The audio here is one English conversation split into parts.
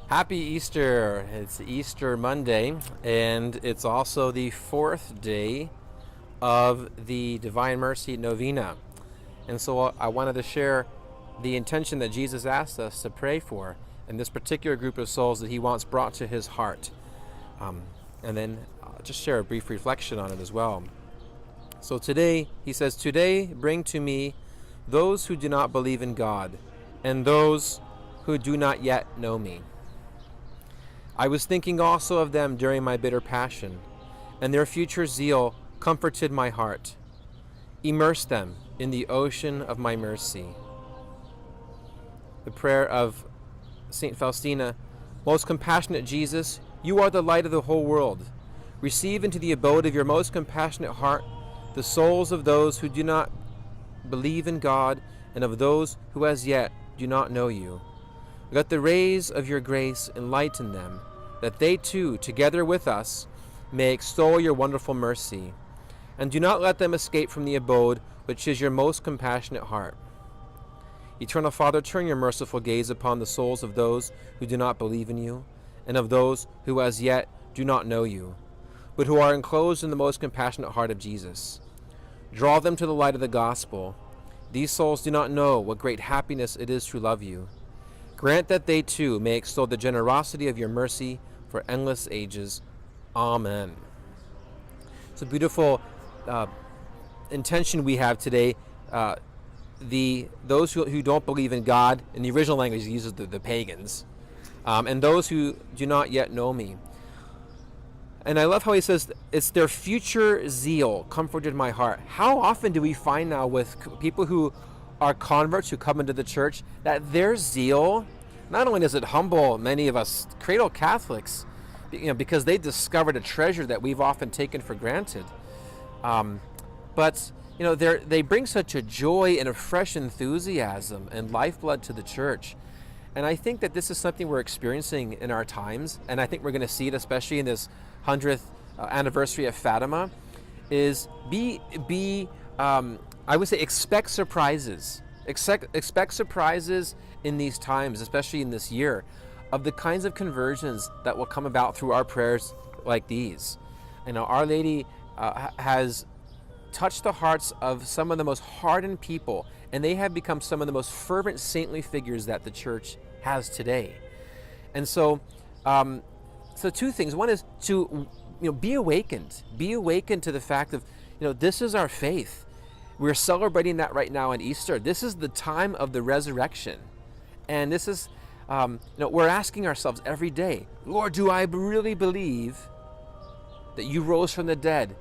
Happy Easter! It's Easter Monday, and it's also the fourth day of the Divine Mercy Novena. And so I wanted to share the intention that Jesus asked us to pray for in this particular group of souls that he wants brought to his heart. And then I'll just share a brief reflection on it as well. So today, he says, "Today bring to me those who do not believe in God, and those who do not yet know me. I was thinking also of them during my bitter passion, and their future zeal comforted my heart. Immerse them in the ocean of my mercy." The prayer of St. Faustina: "Most compassionate Jesus, you are the light of the whole world. Receive into the abode of your most compassionate heart the souls of those who do not believe in God and of those who as yet do not know you. Let the rays of your grace enlighten them, that they too, together with us, may extol your wonderful mercy. And do not let them escape from the abode which is your most compassionate heart. Eternal Father, turn your merciful gaze upon the souls of those who do not believe in you, and of those who as yet do not know you, but who are enclosed in the most compassionate heart of Jesus. Draw them to the light of the gospel. These souls do not know what great happiness it is to love you. Grant that they too may extol the generosity of your mercy for endless ages. Amen." It's a beautiful intention we have today. Those who don't believe in God, in the original language he uses the pagans, and those who do not yet know me. And I love how he says, it's their future zeal comforted my heart. How often do we find now with people who are converts who come into the church that their zeal, not only does it humble many of us cradle Catholics, because they discovered a treasure that we've often taken for granted, but they bring such a joy and a fresh enthusiasm and lifeblood to the church. And I think that this is something we're experiencing in our times, and I think we're going to see it especially in this 100th anniversary of Fatima, is I would say expect surprises. Expect surprises in these times, especially in this year, of the kinds of conversions that will come about through our prayers like these. Our Lady has touched the hearts of some of the most hardened people, and they have become some of the most fervent saintly figures that the church has today. And so two things. One is to be awakened to the fact of this is our faith. We're celebrating that right now on Easter. This is the time of the resurrection, and this is we're asking ourselves every day, Lord, do I really believe that you rose from the dead?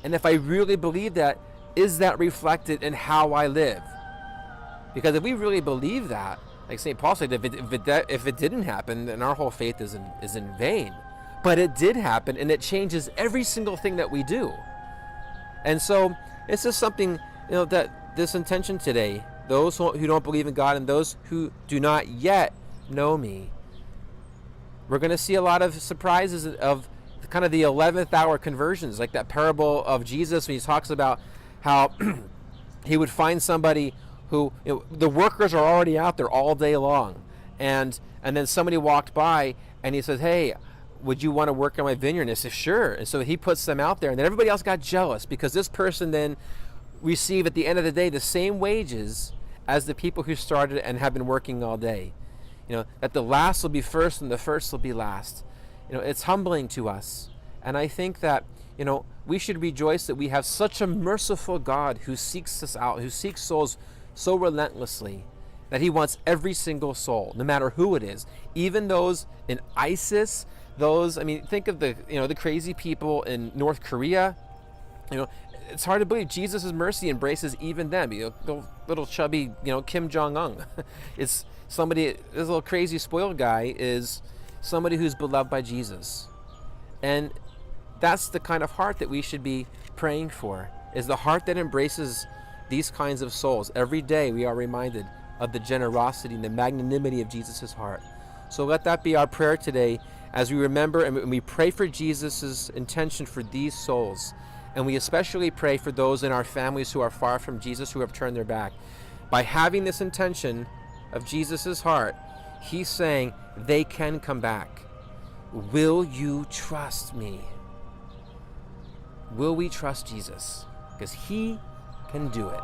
And if I really believe that, is that reflected in how I live? Because if we really believe that, like St. Paul said, if it didn't happen, then our whole faith is in vain. But it did happen, and it changes every single thing that we do. And so it's just something that this intention today, those who don't believe in God and those who do not yet know me, we're going to see a lot of surprises of kind of the 11th hour conversions, like that parable of Jesus when he talks about how he would find somebody who the workers are already out there all day long, and then somebody walked by and he says, "Hey, would you want to work on my vineyard?" And they said, "Sure." And so he puts them out there, and then everybody else got jealous because this person then received at the end of the day the same wages as the people who started and have been working all day. That the last will be first and the first will be last. It's humbling to us. And I think that, we should rejoice that we have such a merciful God who seeks us out, who seeks souls so relentlessly, that he wants every single soul, no matter who it is, even those in ISIS, think of the crazy people in North Korea. It's hard to believe Jesus' mercy embraces even them. The little chubby, Kim Jong-un. It's somebody, this little crazy spoiled guy is somebody who's beloved by Jesus. And that's the kind of heart that we should be praying for, is the heart that embraces these kinds of souls. Every day we are reminded of the generosity and the magnanimity of Jesus' heart. So let that be our prayer today as we remember and we pray for Jesus' intention for these souls. And we especially pray for those in our families who are far from Jesus, who have turned their back. By having this intention of Jesus' heart, He's saying they can come back. Will you trust me? Will we trust Jesus? Because he can do it.